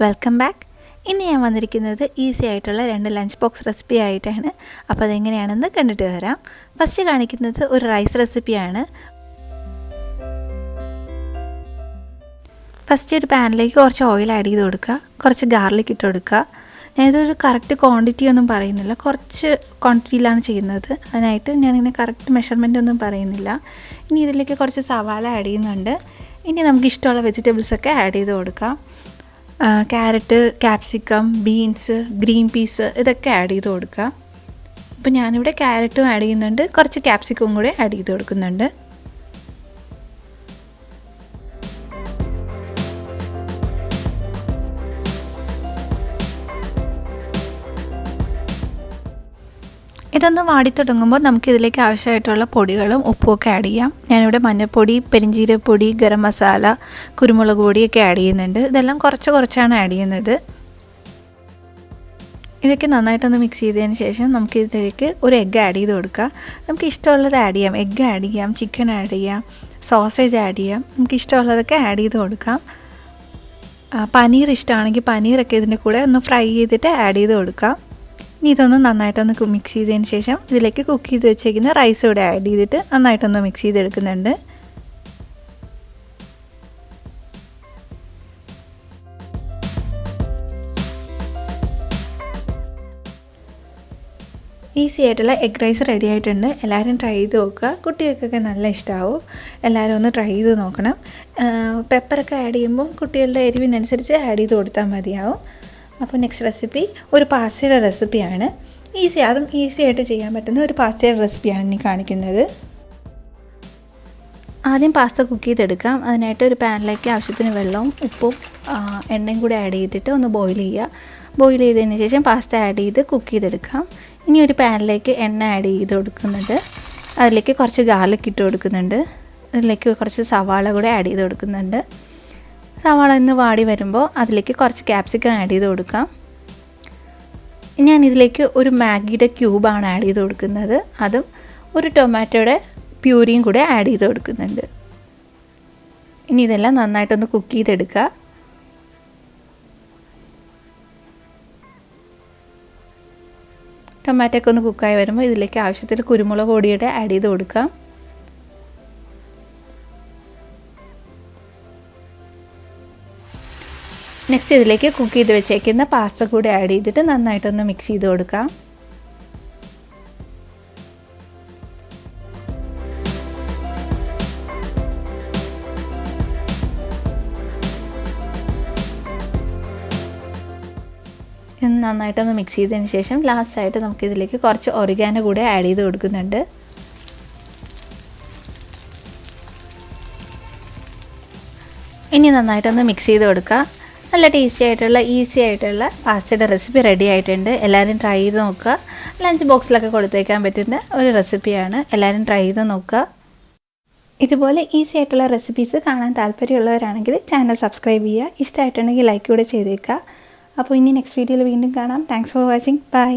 Welcome back. ഇന്ന് ഞാൻ വന്നിരിക്കുന്നത് ഈസി ആയിട്ടുള്ള 2 ലഞ്ച് ബോക്സ് റെസിപ്പി ആയിട്ടാണ്. അപ്പോൾ അതെങ്ങനെയാണെന്ന് കണ്ടിട്ട് വരാം. ഫസ്റ്റ് കാണിക്കുന്നത് ഒരു റൈസ് റെസിപ്പിയാണ്. ഫസ്റ്റ് ഒരു പാനിലേക്ക് കുറച്ച് ഓയിൽ ആഡ് ചെയ്ത് കൊടുക്കുക, കുറച്ച് ഗാർലിക് ഇട്ട് കൊടുക്കുക. ഞാനിതൊരു കറക്റ്റ് ക്വാണ്ടിറ്റി ഒന്നും പറയുന്നില്ല, കുറച്ച് ക്വാണ്ടിറ്റിയിലാണ് ചെയ്യുന്നത്. അതിനായിട്ട് ഞാനിങ്ങനെ കറക്റ്റ് മെഷർമെൻ്റ് ഒന്നും പറയുന്നില്ല. ഇനി ഇതിലേക്ക് കുറച്ച് സവാള ആഡ് ചെയ്യുന്നുണ്ട്. ഇനി നമുക്ക് ഇഷ്ടമുള്ള വെജിറ്റബിൾസൊക്കെ ആഡ് ചെയ്ത് കൊടുക്കാം. Carrot, capsicum, beans, green peas ഇതൊക്കെ ആഡ് ചെയ്ത് കൊടുക്കുക. അപ്പോൾ ഞാനിവിടെ ക്യാരറ്റും ആഡ് ചെയ്യുന്നുണ്ട്, കുറച്ച് ക്യാപ്സിക്കവും കൂടെ ആഡ് ചെയ്ത് കൊടുക്കുന്നുണ്ട്. ഇതൊന്ന് വാടി തുടങ്ങുമ്പോൾ നമുക്കിതിലേക്ക് ആവശ്യമായിട്ടുള്ള പൊടികളും ഉപ്പുമൊക്കെ ആഡ് ചെയ്യാം. ഞാനിവിടെ മഞ്ഞൾപ്പൊടി, പെരിഞ്ചീരപ്പൊടി, ഗരം മസാല, കുരുമുളക് പൊടിയൊക്കെ ആഡ് ചെയ്യുന്നുണ്ട്. ഇതെല്ലാം കുറച്ചാണ് ആഡ് ചെയ്യുന്നത്. ഇതൊക്കെ നന്നായിട്ടൊന്ന് മിക്സ് ചെയ്തതിന് ശേഷം നമുക്കിതിലേക്ക് ഒരു എഗ്ഗ് ആഡ് ചെയ്ത് കൊടുക്കുക. നമുക്ക് ഇഷ്ടമുള്ളത് ആഡ് ചെയ്യാം. എഗ്ഗ് ആഡ് ചെയ്യാം, ചിക്കൻ ആഡ് ചെയ്യാം, സോസേജ് ആഡ് ചെയ്യാം. നമുക്ക് ഇഷ്ടമുള്ളതൊക്കെ ആഡ് ചെയ്ത് കൊടുക്കാം. പനീർ ഇഷ്ടമാണെങ്കിൽ പനീറൊക്കെ ഇതിൻ്റെ കൂടെ ഒന്ന് ഫ്രൈ ചെയ്തിട്ട് ആഡ് ചെയ്ത് കൊടുക്കാം. ഇനി ഇതൊന്ന് നന്നായിട്ടൊന്ന് മിക്സ് ചെയ്തതിന് ശേഷം ഇതിലേക്ക് കുക്ക് ചെയ്ത് വെച്ചേക്കുന്ന റൈസ് കൂടെ ആഡ് ചെയ്തിട്ട് നന്നായിട്ടൊന്ന് മിക്സ് ചെയ്തെടുക്കുന്നുണ്ട്. ഈസി ആയിട്ടുള്ള എഗ് റൈസ് റെഡി ആയിട്ടുണ്ട്. എല്ലാവരും ട്രൈ ചെയ്ത് നോക്കുക. കുട്ടികൾക്കൊക്കെ നല്ല ഇഷ്ടമാവും. എല്ലാവരും ഒന്ന് ട്രൈ ചെയ്ത് നോക്കണം. പെപ്പറൊക്കെ ആഡ് ചെയ്യുമ്പോൾ കുട്ടികളുടെ എരിവിനനുസരിച്ച് ആഡ് ചെയ്ത് കൊടുത്താൽ മതിയാവും. അപ്പോൾ നെക്സ്റ്റ് റെസിപ്പി ഒരു പാസ്തയുടെ റെസിപ്പിയാണ്. അതും ഈസി ആയിട്ട് ചെയ്യാൻ പറ്റുന്ന ഒരു പാസ്തയുടെ റെസിപ്പിയാണ് ഇനി കാണിക്കുന്നത്. ആദ്യം പാസ്ത കുക്ക് ചെയ്തെടുക്കാം. അതിനായിട്ട് ഒരു പാനിലേക്ക് ആവശ്യത്തിന് വെള്ളവും ഉപ്പും എണ്ണയും കൂടി ആഡ് ചെയ്തിട്ട് ഒന്ന് ബോയിൽ ചെയ്യുക. ബോയിൽ ചെയ്തതിന് ശേഷം പാസ്ത ആഡ് ചെയ്ത് കുക്ക് ചെയ്തെടുക്കാം. ഇനി ഒരു പാനിലേക്ക് എണ്ണ ആഡ് ചെയ്ത് കൊടുക്കുന്നുണ്ട്. അതിലേക്ക് കുറച്ച് ഗാർലിക് ഇട്ട് കൊടുക്കുന്നുണ്ട്. അതിലേക്ക് കുറച്ച് സവാള കൂടെ ആഡ് ചെയ്ത് കൊടുക്കുന്നുണ്ട്. സവാള ഒന്ന് വാടി വരുമ്പോൾ അതിലേക്ക് കുറച്ച് ക്യാപ്സിക്കം ആഡ് ചെയ്ത് കൊടുക്കാം. ഞാനിതിലേക്ക് ഒരു മാഗിയുടെ ക്യൂബാണ് ആഡ് ചെയ്ത് കൊടുക്കുന്നത്. അതും ഒരു ടൊമാറ്റോയുടെ പ്യൂരിയും കൂടെ ആഡ് ചെയ്ത് കൊടുക്കുന്നുണ്ട്. ഇനി ഇതെല്ലാം നന്നായിട്ടൊന്ന് കുക്ക് ചെയ്തെടുക്കുക. ടൊമാറ്റോ ഒക്കെ ഒന്ന് കുക്കായി വരുമ്പോൾ ഇതിലേക്ക് ആവശ്യത്തിന് കുരുമുളക് പൊടിയുടെ ആഡ് ചെയ്ത് കൊടുക്കാം. നെക്സ്റ്റ് ഇതിലേക്ക് കുക്ക് ചെയ്ത് വെച്ചേക്കുന്ന പാസ്ത കൂടി ആഡ് ചെയ്തിട്ട് നന്നായിട്ടൊന്ന് മിക്സ് ചെയ്ത് കൊടുക്കാം. നന്നായിട്ടൊന്ന് മിക്സ് ചെയ്തതിന് ശേഷം ലാസ്റ്റായിട്ട് നമുക്കിതിലേക്ക് കുറച്ച് ഒറിഗാനോ കൂടെ ആഡ് ചെയ്ത് കൊടുക്കുന്നുണ്ട്. ഇനി നന്നായിട്ടൊന്ന് മിക്സ് ചെയ്ത് കൊടുക്കുക. നല്ല ഈസി ആയിട്ടുള്ള പാസ്തയുടെ റെസിപ്പി റെഡി ആയിട്ടുണ്ട്. എല്ലാവരും ട്രൈ ചെയ്ത് നോക്കുക. ലഞ്ച് ബോക്സിലൊക്കെ കൊടുത്തേക്കാൻ പറ്റുന്ന ഒരു റെസിപ്പിയാണ്. എല്ലാവരും ട്രൈ ചെയ്ത് നോക്കുക. ഇതുപോലെ ഈസി ആയിട്ടുള്ള റെസിപ്പീസ് കാണാൻ താല്പര്യമുള്ളവരാണെങ്കിൽ ചാനൽ സബ്സ്ക്രൈബ് ചെയ്യുക. ഇഷ്ടമായിട്ടുണ്ടെങ്കിൽ ലൈക്ക് കൂടെ ചെയ്തേക്കുക. അപ്പോൾ ഇനി നെക്സ്റ്റ് വീഡിയോയിൽ വീണ്ടും കാണാം. Thanks for watching. ബൈ.